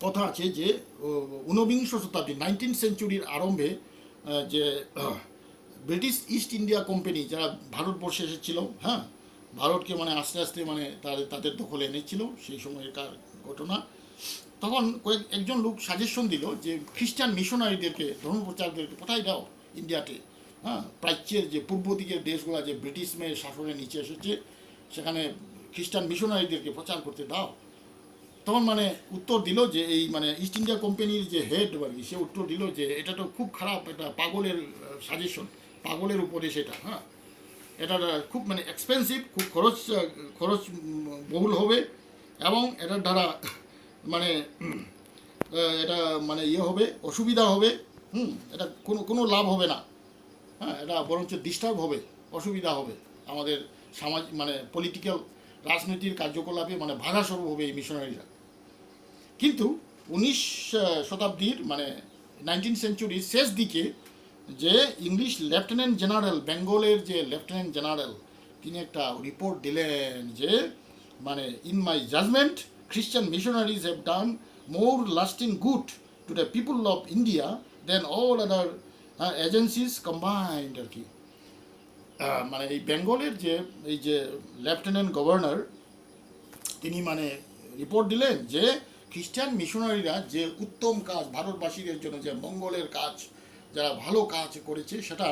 Speaker 1: কথা আছে যে 19 শতাব্দী 19th সেঞ্চুরির আরম্ভে যে ব্রিটিশ ইস্ট ইন্ডিয়া কোম্পানি যারা ভারতবর্ষে এসেছিল, ভারতকে মানে আস্তে আস্তে মানে তাদের দখলে এনেছিল, সেই সময়কার ঘটনা। তখন একজন লোক সাজেশন দিল যে খ্রিস্টান মিশনারিদেরকে, ধর্মপ্রচারকদেরকে কোথায় দাও, ইন্ডিয়াতে, হ্যাঁ, প্রাচ্যের যে পূর্ব দিকের দেশগুলো যে ব্রিটিশ মেয়ে শাসনের নিচে এসেছে, সেখানে খ্রিস্টান মিশনারিদেরকে প্রচার করতে দাও। তখন মানে উত্তর দিল যে এই মানে ইস্ট ইন্ডিয়া কোম্পানির যে হেড আর কি, সে উত্তর দিল যে এটা তো খুব খারাপ, এটা পাগলের সাজেশন, পাগলের উপরে সেটা, হ্যাঁ, এটা খুব মানে এক্সপেন্সিভ, খুব খরচ বহুল হবে, এবং এটার দ্বারা মানে এটা মানে হবে, অসুবিধা হবে, এটা কোনো কোনো লাভ হবে না, হ্যাঁ, এটা বরঞ্চ ডিস্টার্ব হবে, অসুবিধা হবে, আমাদের সমাজ মানে পলিটিক্যাল রাজনীতির কার্যকলাপে মানে বাধাস্বরূপ হবে এই মিশনারিরা। কিন্তু 19 শতাব্দীর মানে 19 সেঞ্চুরির শেষ দিকে যে ইংলিশ লেফটেন্যান্ট জেনারেল, বেঙ্গলের যে লেফটেন্যান্ট জেনারেল, তিনি একটা রিপোর্ট দিলেন যে মানে in my judgment Christian missionaries have done more lasting good to the people of India than all other agencies combined আর কি। মানে এই বেঙ্গলের যে এই যে লেফটেন্যান্ট গভর্নর, তিনি মানে রিপোর্ট দিলেন যে খ্রিস্টান মিশনারিরা যে উত্তম কাজ ভারতবাসীদের জন্য, যে মঙ্গলের কাজ, যারা ভালো কাজ করেছে, সেটা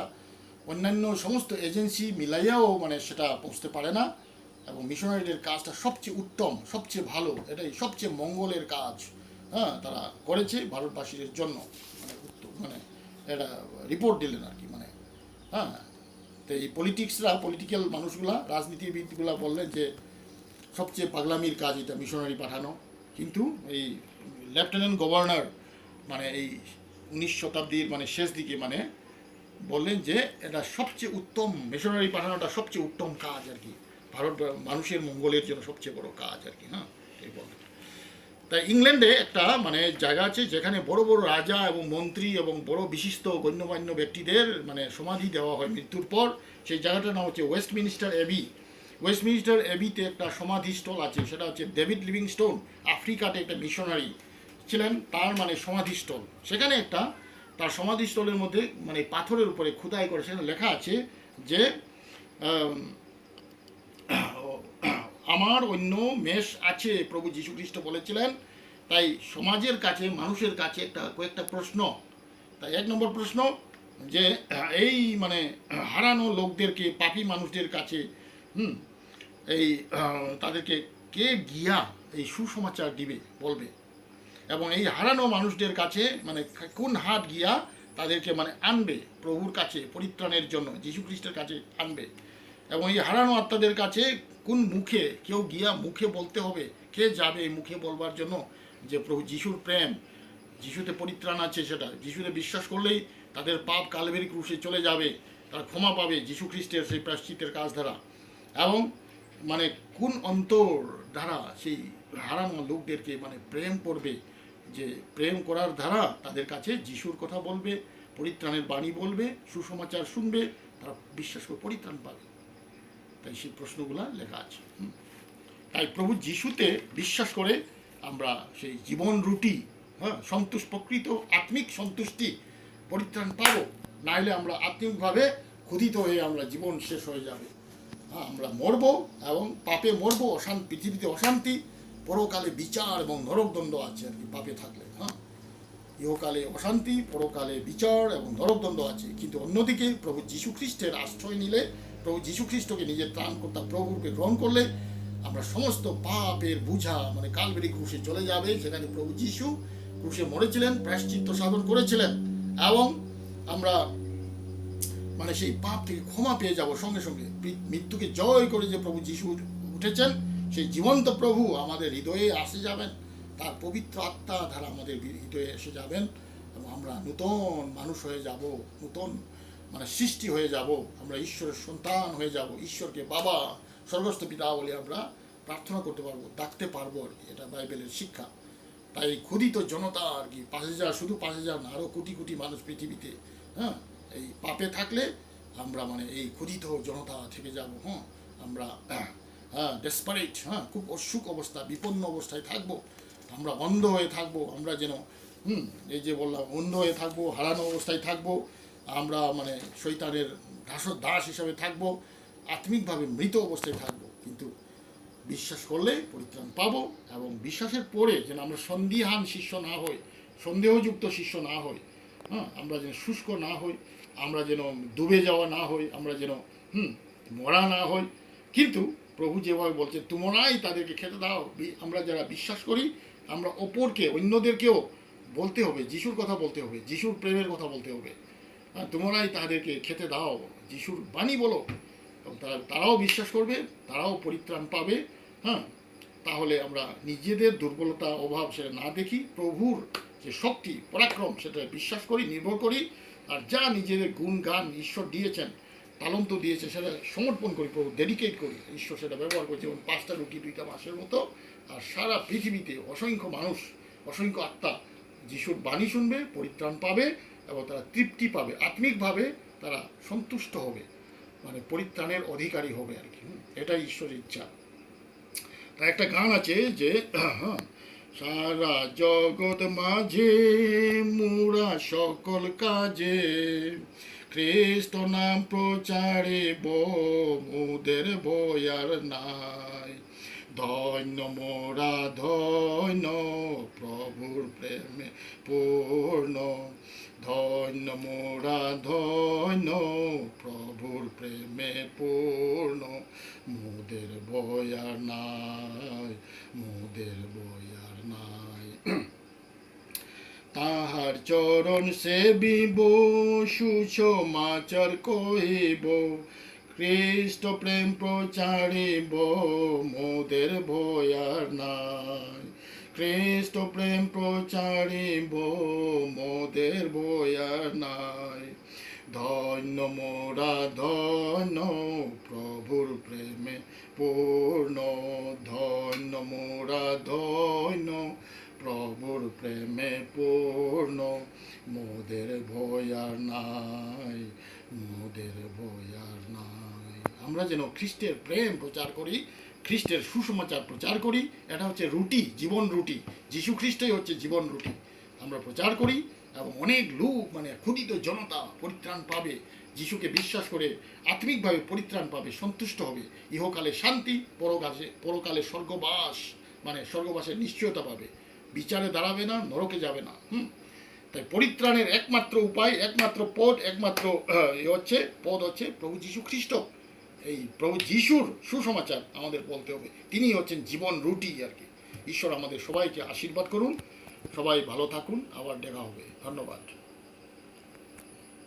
Speaker 1: অন্যান্য সমস্ত এজেন্সি মিলাইয়াও মানে সেটা পৌঁছতে পারে না, এবং মিশনারিদের কাজটা সবচেয়ে উত্তম, সবচেয়ে ভালো, এটাই সবচেয়ে মঙ্গলের কাজ, হ্যাঁ, তারা করেছে ভারতবাসীদের জন্য, মানে মানে এটা রিপোর্ট দিলেন আর কি, মানে হ্যাঁ। তো এই পলিটিক্যাল মানুষগুলা, রাজনীতিবিদগুলা বললেন যে সবচেয়ে পাগলামির কাজ এটা মিশনারি পাঠানো। কিন্তু এই লেফটেন্যান্ট গভর্নর মানে এই 19 শতাব্দীর মানে শেষ দিকে মানে বললেন যে এটা সবচেয়ে উত্তম, মিশনারি পাঠানোটা সবচেয়ে উত্তম কাজ আর কি, ভারত মানুষের মঙ্গলের জন্য সবচেয়ে বড় কাজ আর কি, হ্যাঁ, এই বলেন। তাই ইংল্যান্ডে একটা মানে জায়গা আছে যেখানে বড় বড় রাজা এবং মন্ত্রী এবং বড় বিশিষ্ট গণ্যমান্য ব্যক্তিদের মানে সমাধি দেওয়া হয় মৃত্যুর পর। সেই জায়গাটার নাম হচ্ছে ওয়েস্টমিনিস্টার অ্যাবি। ওয়েস্টমিনিস্টার অ্যাবিতে একটা সমাধিস্থল আছে, সেটা হচ্ছে ডেভিড লিভিংস্টোন, আফ্রিকাতে একটা মিশনারি ছিলেন, তার মানে সমাধিস্থল। সেখানে একটা তার সমাধিস্থলের মধ্যে মানে পাথরের উপরে খোদাই করে সেখানে লেখা আছে যে আমার অন্য মেষ আছে, প্রভু যীশু খ্রিস্ট বলেছিলেন। তাই সমাজের কাছে, মানুষের কাছে কয়েকটা প্রশ্ন। তাই 1 নম্বর প্রশ্ন যে এই মানে হারানো লোকদেরকে, পাপী মানুষদের কাছে এই তাদেরকে কে গিয়া এই সুসমাচার দিবে, বলবে, এবং এই হারানো মানুষদের কাছে মানে কোন হাত গিয়া তাদেরকে মানে আনবে প্রভুর কাছে পরিত্রাণের জন্য, যীশু খ্রিস্টের কাছে আনবে, এবং এই হারানো আত্মাদের কাছে কোন মুখে কেউ গিয়া মুখে বলতে হবে, কে যাবে মুখে বলবার জন্য যে প্রভু যীশুর প্রেম, যিশুতে পরিত্রাণ আছে, সেটা যিশুতে বিশ্বাস করলেই তাদের পাপ কালভেরি ক্রুশে চলে যাবে, তারা ক্ষমা পাবে যীশু খ্রিস্টের সেই প্রায়শ্চিত্তের কাজ দ্বারা, এবং মানে কোন অন্তর দ্বারা সেই হারানো লোকদেরকে মানে প্রেম করবে, যে প্রেম করার দ্বারা তাদের কাছে যিশুর কথা বলবে, পরিত্রাণের বাণী বলবে, সুসমাচার শুনবে, তারা বিশ্বাস করে পরিত্রাণ পাবে। তাই সেই প্রশ্নগুলো লেখা আছে। তাই প্রভু যিশুতে বিশ্বাস করে আমরা সেই জীবন রুটি, হ্যাঁ, প্রকৃত আত্মিক সন্তুষ্টি, পরিত্রাণ পাবো। নাইলে আমরা আত্মিকভাবে ক্ষুধিত হয়ে আমরা জীবন শেষ হয়ে যাবে, হ্যাঁ, আমরা মরবো এবং পাপে মরবো, পৃথিবীতে অশান্তি, পরকালে বিচার এবং নরকদণ্ড আছে আর কি পাপে থাকলে, হ্যাঁ, ইহকালে অশান্তি, পরকালে বিচার এবং নরকদণ্ড আছে। কিন্তু অন্যদিকে প্রভু যীশু খ্রিস্টের আশ্রয় নিলে, প্রভু যীশু খ্রিস্টকে নিজের ত্রাণকর্তা প্রভুরূপে গ্রহণ করলে আমরা সমস্ত পাপের বোঝা মানে কালবেরি ক্রুশে চলে যাবে, যেখানে প্রভু যীশু ক্রুশে মরেছিলেন, প্রায়শ্চিত্ত সাধন করেছিলেন, এবং আমরা মানে সেই পাপ থেকে ক্ষমা পেয়ে যাব সঙ্গে সঙ্গে। মৃত্যুকে জয় করে যে প্রভু যীশু উঠেছেন, সেই জীবন্ত প্রভু আমাদের হৃদয়ে আসে যাবেন, তার পবিত্র আত্মা ধারা আমাদের হৃদয়ে এসে যাবেন, এবং আমরা নূতন মানুষ হয়ে যাব, নূতন মানে সৃষ্টি হয়ে যাব, আমরা ঈশ্বরের সন্তান হয়ে যাব, ঈশ্বরকে বাবা, স্বর্গস্থ পিতা বলে আমরা প্রার্থনা করতে পারবো, ডাকতে পারবো আর কি। এটা বাইবেলের শিক্ষা। তাই ক্ষুধিত জনতা আর কি, 5,000, শুধু 5,000 না, আরও কোটি কোটি মানুষ পৃথিবীতে, হ্যাঁ, এই পাপে থাকলে আমরা মানে এই ক্ষুধিত জনতা থেকে যাব, হ্যাঁ, আমরা ডেসপারেট, হ্যাঁ, খুব অসুখ অবস্থা, বিপন্ন অবস্থায় থাকবো, আমরা অন্ধ হয়ে থাকবো, আমরা যেন এই যে বললাম অন্ধ হয়ে থাকবো, হারানো অবস্থায় থাকবো, আমরা মানে শয়তানের দাস হিসাবে থাকবো, আত্মিকভাবে মৃত অবস্থায় থাকবো। কিন্তু বিশ্বাস করলে পরিত্রাণ পাবো, এবং বিশ্বাসের পরে যেন আমরা সন্দিহান শিষ্য না হই, সন্দেহযুক্ত শিষ্য না হই, হ্যাঁ, আমরা যেন শুষ্ক না হই, আমরা যেন ডুবে যাওয়া না হই, আমরা যেন মরা না হই। কিন্তু প্রভু যেভাবে বলছে তোমরাই তাদেরকে খেতে দাও, আমরা যারা বিশ্বাস করি আমরা অপরকে অন্যদেরকেও বলতে হবে, যিশুর কথা বলতে হবে, যিশুর প্রেমের কথা বলতে হবে। হ্যাঁ, তোমরাই তাদেরকে খেতে দাও, যিশুর বাণী বলো, এবং তারাও বিশ্বাস করবে, তারাও পরিত্রাণ পাবে। হ্যাঁ, তাহলে আমরা নিজেদের দুর্বলতা অভাব সেটা না দেখি, প্রভুর যে শক্তি পরাক্রম সেটা বিশ্বাস করি, নির্ভর করি, আর যা নিজেদের গুণ গান ঈশ্বর দিয়েছেন, তালন্ত দিয়েছে সেটা সমর্পণ করি, প্রভু ডেডিকেট করি, ঈশ্বর সেটা ব্যবহার করছে। যেমন 5টা রুটি 2টা মাছের মতো, আর সারা পৃথিবীতে অসংখ্য মানুষ, অসংখ্য আত্মা যিশুর বাণী শুনবে, পরিত্রাণ পাবে, এবং তারা তৃপ্তি পাবে, আত্মিকভাবে তারা সন্তুষ্ট হবে, মানে পরিত্রাণের অধিকারী হবে আর কি। এটাই ঈশ্বরের ইচ্ছা। তার একটা গান আছে যে সারা জগৎ মাঝে মুরা সকল কাজে খ্রিস্ট নাম প্রচারে মোদের বয়ার নাই। ধন্য মোরা ধন্য প্রভুর প্রেমে পূর্ণ, ধন্য মোরা ধন্য প্রভুর প্রেমে পূর্ণ, মোদের বয়ার নাই, মোদের বয়ার নাই। তাহার চরণ সেবিব সুসমাচার কহিব, খ্রিস্ট প্রেম প্রচারিব, মোদের ভয়ার নাই। খ্রিস্ট প্রেম প্রচারিব, মোদের ভয়ার নাই। ধন্য মোরা ধন্য প্রভুর প্রেমে পূর্ণ, ধন্য মোরা ধন্য প্রভুর প্রেমে পূর্ণ, মোদের ভয়ার নাই, মোদের ভয়ার নাই। আমরা যেন খ্রিস্টের প্রেম প্রচার করি, খ্রিস্টের সুসমাচার প্রচার করি। এটা হচ্ছে রুটি, জীবন রুটি। যীশু খ্রিস্টই হচ্ছে জীবন রুটি। আমরা প্রচার করি এবং অনেক লোক, মানে ক্ষুদিত জনতা পরিত্রাণ পাবে, যিশুকে বিশ্বাস করে আত্মিকভাবে পরিত্রাণ পাবে, সন্তুষ্ট হবে, ইহকালে শান্তি, পরকালে স্বর্গবাস, মানে স্বর্গবাসের নিশ্চয়তা পাবে, বিচারে দাঁড়াবে না, নরকে যাবে না। তাই পরিত্রাণের একমাত্র উপায়, একমাত্র পদ, একমাত্র পদ হচ্ছে প্রভু যীশু খ্রিস্ট। এই প্রভু যিশুর সুসমাচার আমাদের বলতে হবে, তিনি হচ্ছেন জীবন রুটি আর কি। ঈশ্বর আমাদের সবাইকে আশীর্বাদ করুন, সবাই ভালো থাকুন, আবার দেখা হবে। ধন্যবাদ।